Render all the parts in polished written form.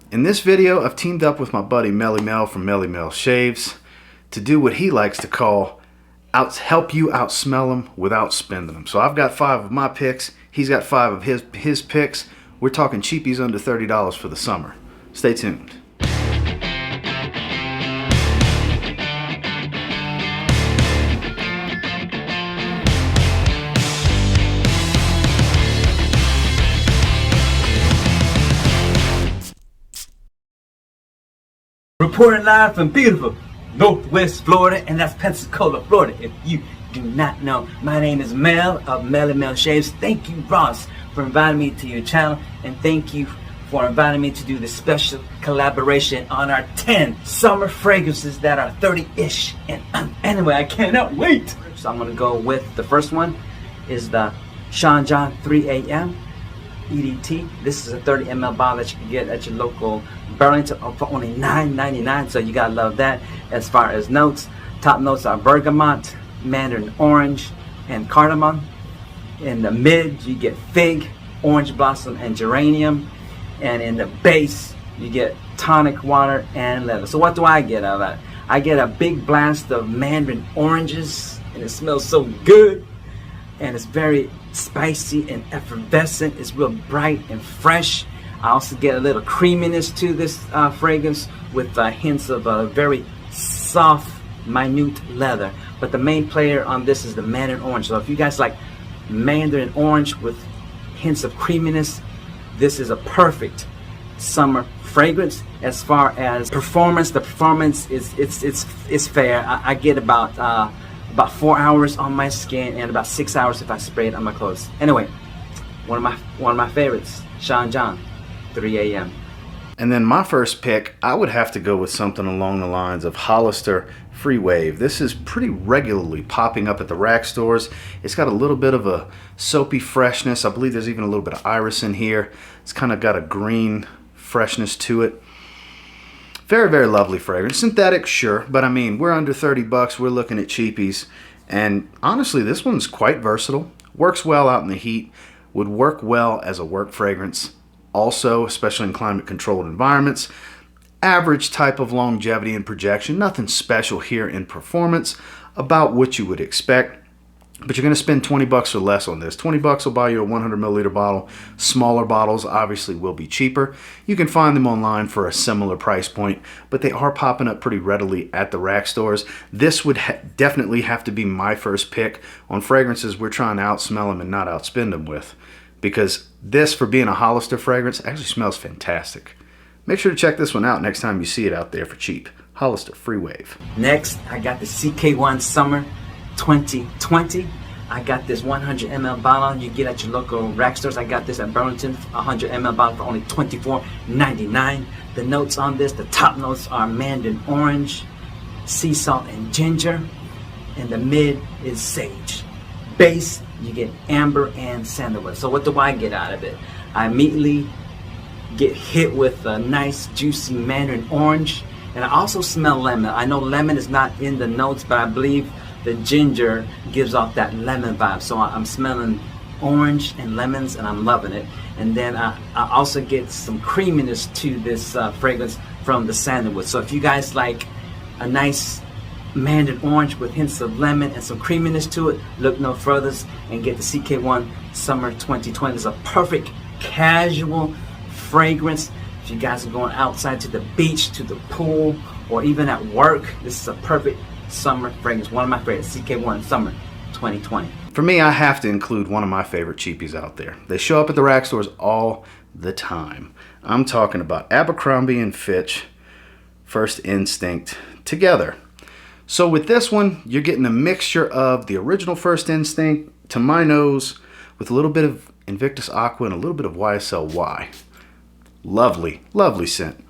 In this video, I've teamed up with my buddy Melly Mel from Melly Mel Shaves to do what he likes to call help you outsmell them without spending them. So I've got 5 of my picks. He's got 5 of his picks. We're talking cheapies under $30 for the summer. Stay tuned. Reporting live from beautiful Northwest Florida, and that's Pensacola, Florida. If you do not know, my name is Mel of Melly Mel Shaves. Thank you, Ross, for inviting me to your channel, and thank you for inviting me to do this special collaboration on our 10 summer fragrances that are 30-ish. And anyway, I cannot wait. So I'm gonna go with the first one is the Sean John 3 AM EDT. This is a 30 ml bottle that you can get at your local Burlington for only $9.99, so you gotta love that. As far as notes, top notes are bergamot, mandarin orange, and cardamom. In the mid, you get fig, orange blossom, and geranium. And in the base, you get tonic water and leather. So what do I get out of that? I get a big blast of mandarin oranges, and it smells so good. And it's very spicy and effervescent. It's real bright and fresh. I also get a little creaminess to this fragrance with hints of a very soft, minute leather. But the main player on this is the mandarin orange. So if you guys like mandarin orange with hints of creaminess, this is a perfect summer fragrance. As far as performance, the performance is fair. I get about 4 hours on my skin and about 6 hours if I spray it on my clothes. Anyway, one of my favorites, Sean John 3 AM. And then my first pick, I would have to go with something along the lines of Hollister Free Wave. This is pretty regularly popping up at the rack stores. It's got a little bit of a soapy freshness. I believe there's even a little bit of iris in here. It's kind of got a green freshness to it. Very, very lovely fragrance. Synthetic, sure, but I mean, we're under 30 bucks. We're looking at cheapies. And honestly, this one's quite versatile. Works well out in the heat. Would work well as a work fragrance. Also, especially in climate-controlled environments. Average type of longevity and projection. Nothing special here in performance. About what you would expect. But you're going to spend 20 bucks or less on this. 20 bucks will buy you a 100 milliliter bottle. Smaller bottles obviously will be cheaper. You can find them online for a similar price point, but they are popping up pretty readily at the rack stores. This would definitely have to be my first pick on fragrances we're trying to outsmell them and not outspend them with. Because this, for being a Hollister fragrance, actually smells fantastic. Make sure to check this one out next time you see it out there for cheap. Hollister Free Wave. Next, I got the CK1 Summer 2020. I got this 100 ml bottle you get at your local rack stores. I got this at Burlington, 100 ml bottle for only $24.99. The notes on this, the top notes are mandarin orange, sea salt, and ginger. And the mid is sage. Base, you get amber and sandalwood. So what do I get out of it? I immediately get hit with a nice juicy mandarin orange, and I also smell lemon. I know lemon is not in the notes, but I believe the ginger gives off that lemon vibe. So I'm smelling orange and lemons, and I'm loving it. And then I also get some creaminess to this fragrance from the sandalwood. So if you guys like a nice mandarin orange with hints of lemon and some creaminess to it, look no further and get the CK1 Summer 2020. It's a perfect casual fragrance. If you guys are going outside to the beach, to the pool, or even at work, this is a perfect summer fragrance. One of my favorites, CK1 Summer 2020. For me, I have to include one of my favorite cheapies out there. They show up at the rack stores all the time. I'm talking about Abercrombie and Fitch First Instinct together. So with this one, you're getting a mixture of the original First Instinct, to my nose, with a little bit of Invictus Aqua and a little bit of YSL. Lovely, lovely scent.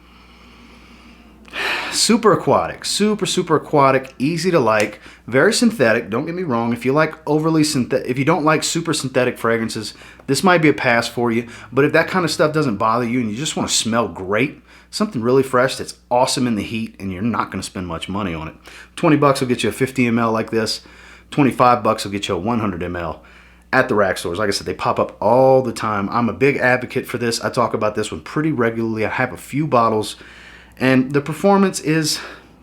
Super aquatic, super aquatic, easy to like, very synthetic. Don't get me wrong, if you like overly synthetic, if you don't like super synthetic fragrances, this might be a pass for you. But if that kind of stuff doesn't bother you and you just want to smell great, something really fresh that's awesome in the heat, and you're not going to spend much money on it. 20 bucks will get you a 50 ml like this. 25 bucks will get you a 100 ml. at the rack stores. Like I said, they pop up all the time. I'm a big advocate for this. I talk about this one pretty regularly. I have a few bottles, and the performance is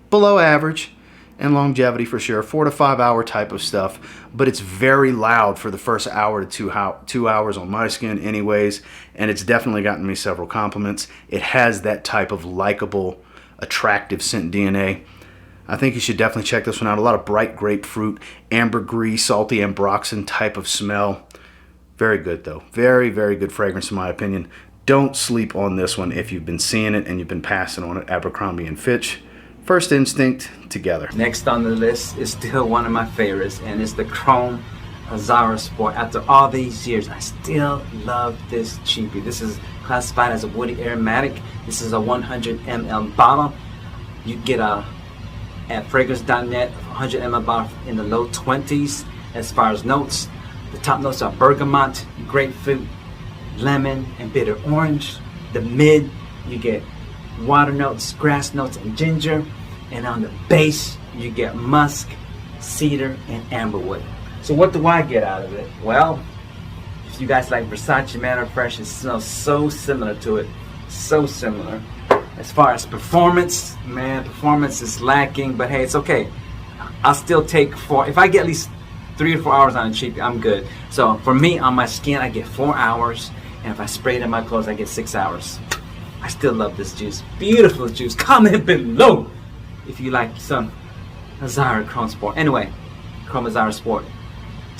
below average and longevity for sure, 4 to 5 hour type of stuff, but it's very loud for the first hour to 2 hours on my skin anyways, and it's definitely gotten me several compliments. It has that type of likable, attractive scent DNA. I think you should definitely check this one out. A lot of bright grapefruit, ambergris, salty ambroxan type of smell. Very good though. Very, very good fragrance in my opinion. Don't sleep on this one if you've been seeing it and you've been passing on it. Abercrombie and Fitch. First Instinct together. Next on the list is still one of my favorites, and it's the Chrome AZARRO Sport. After all these years, I still love this cheapie. This is classified as a woody aromatic. This is a 100 ml bottle. You get a at fragrance.net 100 ml bottle in the low 20s. As far as notes, the top notes are bergamot, grapefruit, lemon, and bitter orange. The mid, you get water notes, grass notes, and ginger. And on the base, you get musk, cedar, and amberwood. So what do I get out of it? Well, if you guys like Versace Manor Fresh, it smells so similar to it. So similar. As far as performance, man, performance is lacking, but hey, it's okay. I'll still take 4. If I get at least 3 or 4 hours on a cheapie, I'm good. So for me, on my skin, I get 4 hours. And if I spray it in my clothes, I get 6 hours. I still love this juice. Beautiful juice. Comment below if you like some AZARRO Chrome Sport. Anyway, Chrome AZARRO Sport,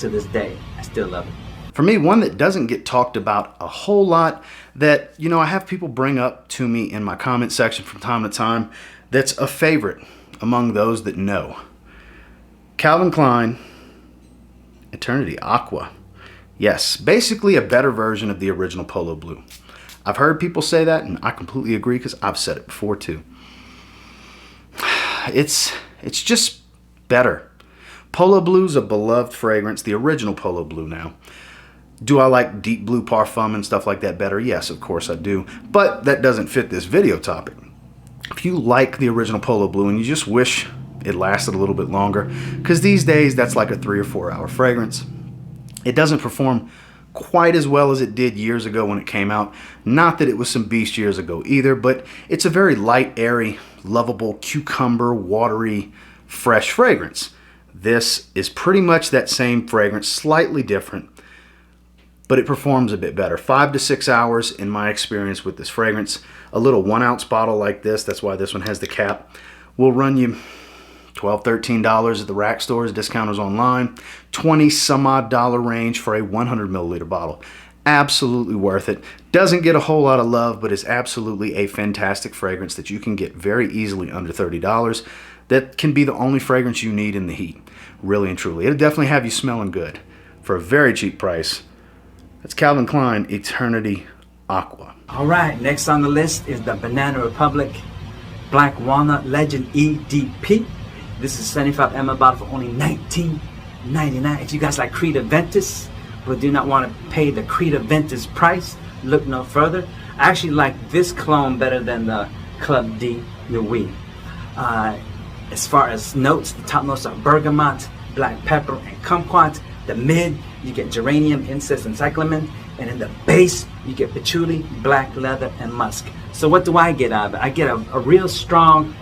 to this day, I still love it. For me, one that doesn't get talked about a whole lot, that, you know, I have people bring up to me in my comment section from time to time, that's a favorite among those that know. Calvin Klein Eternity Aqua. Yes, basically a better version of the original Polo Blue. I've heard people say that, and I completely agree because I've said it before too. It's just better. Polo Blue's a beloved fragrance, the original Polo Blue now. Do I like deep blue parfum and stuff like that better? Yes, of course I do. But that doesn't fit this video topic. If you like the original Polo Blue and you just wish it lasted a little bit longer, because these days that's like a 3 or 4 hour fragrance. It doesn't perform quite as well as it did years ago when it came out. Not that it was some beast years ago either, but it's a very light, airy, lovable, cucumber, watery, fresh fragrance. This is pretty much that same fragrance, slightly different, but it performs a bit better. 5 to 6 hours in my experience with this fragrance. A little 1 ounce bottle like this, that's why this one has the cap, will run you $12, $13 at the rack stores, discounters online, 20 some odd dollar range for a 100 milliliter bottle. Absolutely worth it. Doesn't get a whole lot of love, but is absolutely a fantastic fragrance that you can get very easily under $30. That can be the only fragrance you need in the heat, really and truly. It'll definitely have you smelling good for a very cheap price. That's Calvin Klein Eternity Aqua. All right, next on the list is the Banana Republic Black Walnut Legend EDP. This is 75 ml bottle for only $19.99. If you guys like Creed Aventus but do not want to pay the Creed Aventus price, look no further. I actually like this clone better than the Club D Nuit. As far as notes, the top notes are bergamot, black pepper, and kumquat. The mid, you get geranium, incense, and cyclamen. And in the base, you get patchouli, black leather, and musk. So what do I get out of it? I get a real strong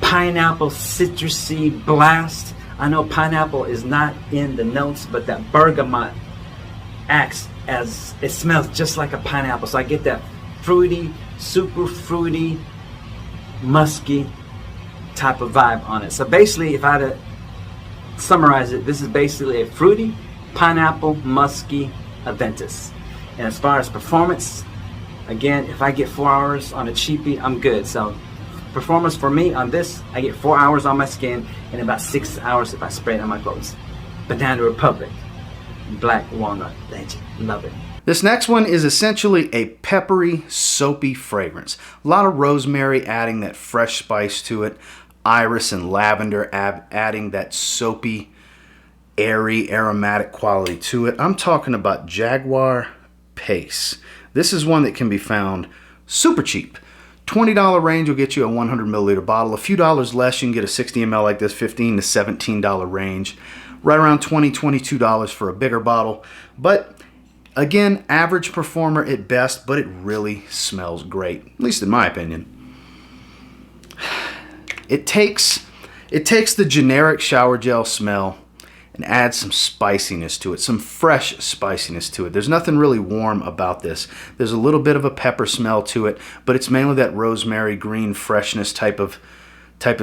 pineapple citrusy blast. I know pineapple is not in the notes, but that bergamot acts as, it smells just like a pineapple. So I get that fruity, super fruity, musky type of vibe on it. So basically, if I had to summarize it, this is basically a fruity, pineapple, musky Aventus. And as far as performance, again, if I get 4 hours on a cheapie, I'm good. So performance for me on this, I get 4 hours on my skin and about 6 hours if I spray it on my clothes. Banana Republic Black Walnut Legend. Love it. This next one is essentially a peppery, soapy fragrance. A lot of rosemary adding that fresh spice to it. Iris and lavender adding that soapy, airy, aromatic quality to it. I'm talking about Jaguar Pace. This is one that can be found super cheap. $20 range will get you a 100 milliliter bottle. A few dollars less, you can get a 60 ml like this, $15 to $17 range. right around $22 for a bigger bottle. But again, average performer at best, but it really smells great, at least in my opinion. It takes the generic shower gel smell and adds some spiciness to it, some fresh spiciness to it. There's nothing really warm about this. There's a little bit of a pepper smell to it, but it's mainly that rosemary green freshness type of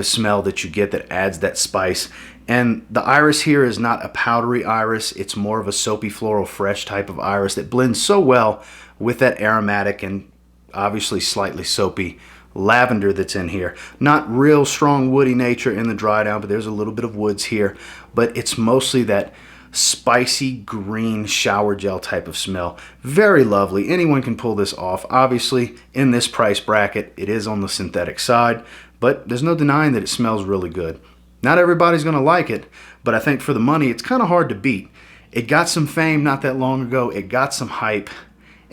smell that you get that adds that spice. And the iris here is not a powdery iris. It's more of a soapy floral fresh type of iris that blends so well with that aromatic and obviously slightly soapy lavender that's in here. Not real strong woody nature in the dry down, but there's a little bit of woods here. But it's mostly that spicy green shower gel type of smell. Very lovely. Anyone can pull this off. Obviously, in this price bracket, it is on the synthetic side, but there's no denying that it smells really good. Not everybody's going to like it, but I think for the money, it's kind of hard to beat. It got some fame not that long ago. It got some hype.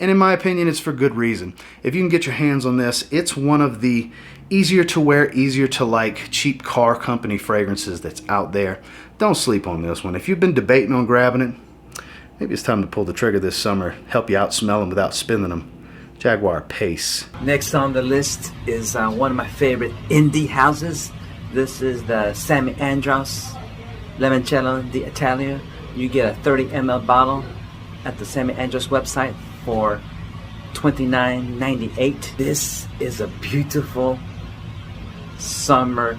And in my opinion, it's for good reason. If you can get your hands on this, it's one of the easier to wear, easier to like cheap car company fragrances that's out there. Don't sleep on this one. If you've been debating on grabbing it, maybe it's time to pull the trigger this summer. Help you out smell them without spending them. Jaguar Pace. Next on the list is one of my favorite indie houses. This is the SAMY ANDRAUS Limoncello d'Italia. You get a 30 ml bottle at the SAMY ANDRAUS website for $29.98. This is a beautiful summer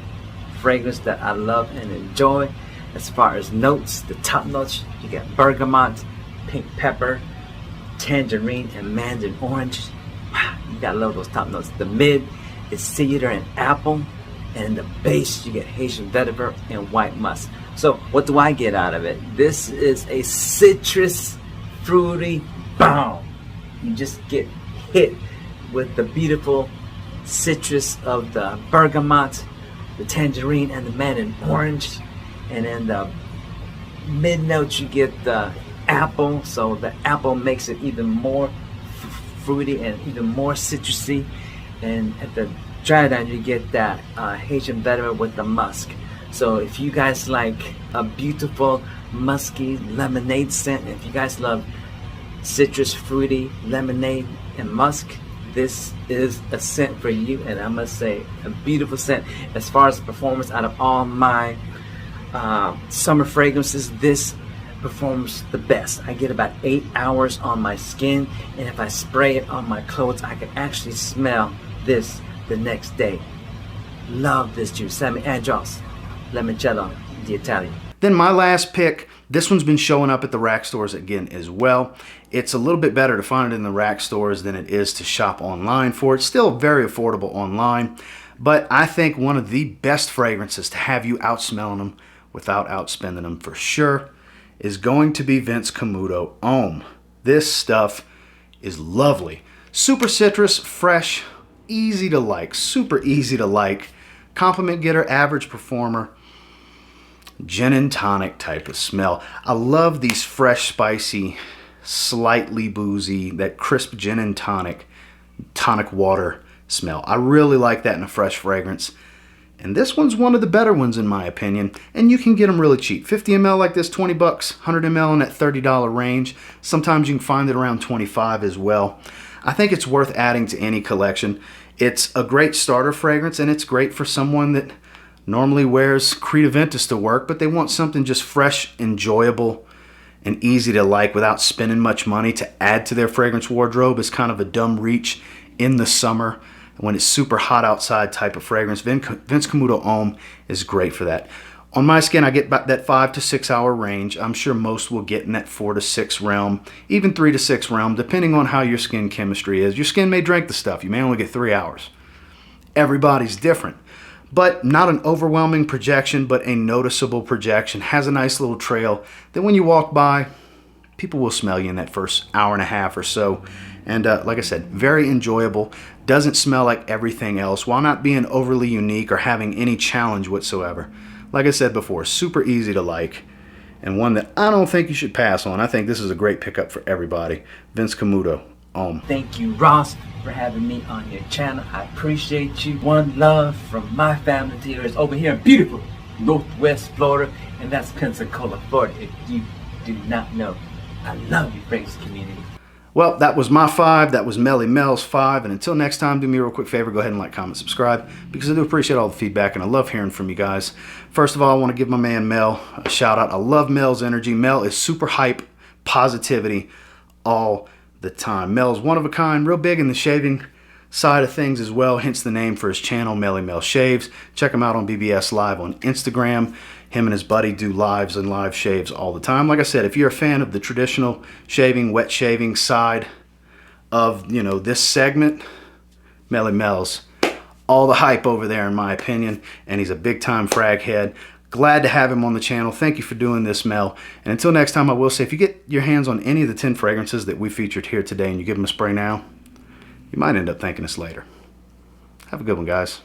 fragrance that I love and enjoy. As far as notes, the top notes, you get bergamot, pink pepper, tangerine, and mandarin orange. Wow, you gotta love those top notes. The mid is cedar and apple, and in the base you get Haitian vetiver and white musk. So what do I get out of it? This is a citrus, fruity bomb. You just get hit with the beautiful citrus of the bergamot, the tangerine, and the mandarin orange. And in the mid notes you get the apple, so the apple makes it even more fruity and even more citrusy. And at the dry down you get that Haitian vetiver with the musk. So if you guys like a beautiful musky lemonade scent, if you guys love citrus, fruity, lemonade, and musk, this is a scent for you. And I must say, a beautiful scent. As far as performance, out of all my summer fragrances, this performs the best. I get about 8 hours on my skin, and if I spray it on my clothes, I can actually smell this the next day. Love this juice. SAMY ANDRAUS Limoncello d'Italia. Then my last pick, this one's been showing up at the rack stores again as well. It's a little bit better to find it in the rack stores than it is to shop online for. It's still very affordable online, but I think one of the best fragrances to have you out smelling them without outspending them for sure is going to be Vince Camuto Homme. This stuff is lovely. Super citrus, fresh, easy to like, super easy to like. Compliment getter, average performer. Gin and tonic type of smell. I love these fresh, spicy, slightly boozy, that crisp gin and tonic water smell. I really like that in a fresh fragrance. And this one's one of the better ones in my opinion. And you can get them really cheap. 50 ml like this, 20 bucks. 100 ml in that $30 range. Sometimes you can find it around 25 as well. I think it's worth adding to any collection. It's a great starter fragrance, and it's great for someone that normally wears Creed Aventus to work, but they want something just fresh, enjoyable, and easy to like without spending much money to add to their fragrance wardrobe. Is kind of a dumb reach in the summer when it's super hot outside type of fragrance. Vince Camuto Homme is great for that. On my skin, I get about that 5 to 6 hour range. I'm sure most will get in that 4 to 6 realm, even 3 to 6 realm, depending on how your skin chemistry is. Your skin may drink the stuff. You may only get 3 hours. Everybody's different. But not an overwhelming projection, but a noticeable projection. Has a nice little trail that when you walk by, people will smell you in that first hour and a half or so. And like I said, very enjoyable. Doesn't smell like everything else while not being overly unique or having any challenge whatsoever. Like I said before, super easy to like, and one that I don't think you should pass on. I think this is a great pickup for everybody. Vince Camuto Homme. Thank you, Ross, for having me on your channel. I appreciate you. One love from my family to yours over here in beautiful Northwest Florida, and that's Pensacola, Florida, if you do not know. I love you, fragrance community. Well, that was my 5. That was Melly Mel's 5. And until next time, do me a real quick favor. Go ahead and like, comment, subscribe, because I do appreciate all the feedback and I love hearing from you guys. First of all, I want to give my man Mel a shout out. I love Mel's energy. Mel is super hype, positivity all the time. Mel's one of a kind, real big in the shaving side of things as well, hence the name for his channel, Melly Mel Shaves. Check him out on BBS Live on Instagram. Him and his buddy do lives and live shaves all the time. Like I said, if you're a fan of the traditional shaving, wet shaving side of, you know, this segment, Melly Mel's all the hype over there in my opinion, and he's a big time frag head. Glad to have him on the channel. Thank you for doing this, Mel. And until next time, I will say, if you get your hands on any of the 10 fragrances that we featured here today and you give them a spray now, you might end up thanking us later. Have a good one, guys.